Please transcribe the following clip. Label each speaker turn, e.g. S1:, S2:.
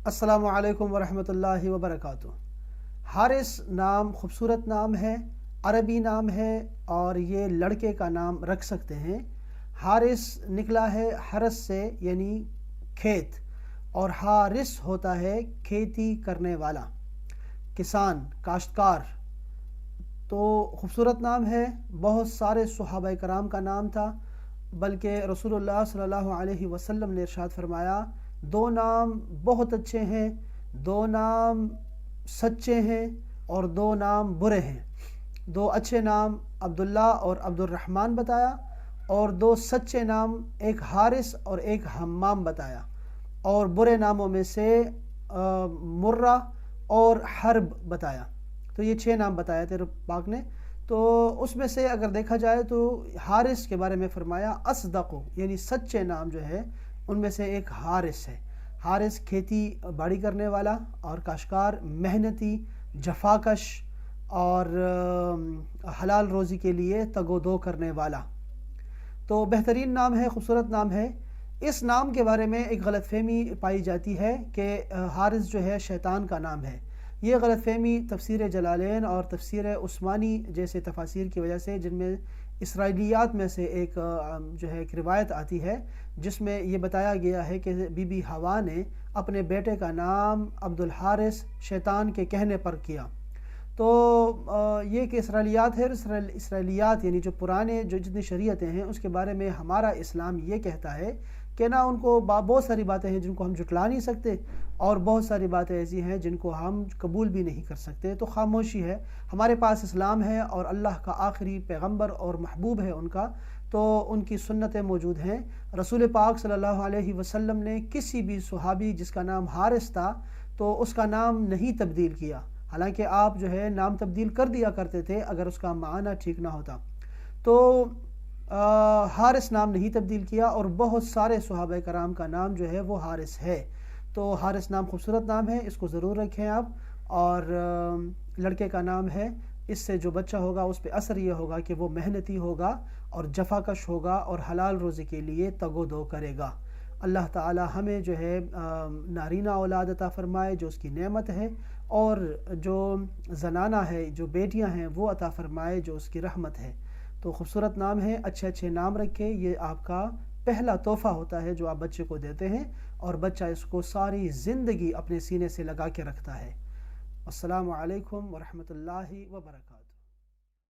S1: السلام علیکم ورحمۃ اللہ وبرکاتہ۔ حارث نام خوبصورت نام ہے، عربی نام ہے اور یہ لڑکے کا نام رکھ سکتے ہیں۔ حارث نکلا ہے حرس سے یعنی کھیت، اور حارث ہوتا ہے کھیتی کرنے والا، کسان، کاشتکار۔ تو خوبصورت نام ہے، بہت سارے صحابہ کرام کا نام تھا، بلکہ رسول اللہ صلی اللہ علیہ وسلم نے ارشاد فرمایا دو نام بہت اچھے ہیں، دو نام سچے ہیں اور دو نام برے ہیں۔ دو اچھے نام عبداللہ اور عبد الرحمن بتایا، اور دو سچے نام ایک حارث اور ایک حمام بتایا، اور برے ناموں میں سے مرہ اور حرب بتایا۔ تو یہ 6 نام بتایا تھے رب پاک نے۔ تو اس میں سے اگر دیکھا جائے تو حارث کے بارے میں فرمایا اصدق، یعنی سچے نام جو ہے ان میں سے ایک حارث ہے۔ حارث کھیتی باڑی کرنے والا اور کاشتکار، محنتی، جفاکش اور حلال روزی کے لیے تگ و دو کرنے والا۔ تو بہترین نام ہے، خوبصورت نام ہے۔ اس نام کے بارے میں ایک غلط فہمی پائی جاتی ہے کہ حارث جو ہے شیطان کا نام ہے۔ یہ غلط فہمی تفسیر جلالین اور تفسیر عثمانی جیسے تفاسیر کی وجہ سے، جن میں اسرائیلیات میں سے ایک جو ہے ایک روایت آتی ہے جس میں یہ بتایا گیا ہے کہ بی بی حوا نے اپنے بیٹے کا نام عبد الحارث شیطان کے کہنے پر کیا۔ تو یہ کہ اسرائیلیات ہے، اسرائیلیات یعنی جو پرانے جتنی شریعتیں ہیں اس کے بارے میں ہمارا اسلام یہ کہتا ہے کہ نہ ان کو بہت ساری باتیں ہیں جن کو ہم جھٹلا نہیں سکتے، اور بہت ساری باتیں ایسی ہیں جن کو ہم قبول بھی نہیں کر سکتے۔ تو خاموشی ہے، ہمارے پاس اسلام ہے اور اللہ کا آخری پیغمبر اور محبوب ہے ان کا، تو ان کی سنتیں موجود ہیں۔ رسول پاک صلی اللہ علیہ وسلم نے کسی بھی صحابی جس کا نام حارث تھا تو اس کا نام نہیں تبدیل کیا، حالانکہ آپ جو ہے نام تبدیل کر دیا کرتے تھے اگر اس کا معنی ٹھیک نہ ہوتا۔ تو حارث نام نہیں تبدیل کیا، اور بہت سارے صحابہ کرام کا نام جو ہے وہ حارث ہے۔ تو حارث نام خوبصورت نام ہے، اس کو ضرور رکھیں آپ، اور لڑکے کا نام ہے۔ اس سے جو بچہ ہوگا اس پہ اثر یہ ہوگا کہ وہ محنتی ہوگا اور جفاکش ہوگا اور حلال روزی کے لیے تگ و دو کرے گا۔ اللہ تعالی ہمیں جو ہے نارینہ اولاد عطا فرمائے جو اس کی نعمت ہے، اور جو زنانہ ہے، جو بیٹیاں ہیں، وہ عطا فرمائے جو اس کی رحمت ہے۔ تو خوبصورت نام ہے، اچھے اچھے نام رکھیں، یہ آپ کا پہلا تحفہ ہوتا ہے جو آپ بچے کو دیتے ہیں، اور بچہ اس کو ساری زندگی اپنے سینے سے لگا کے رکھتا ہے۔ السلام علیکم ورحمۃ اللہ وبرکاتہ۔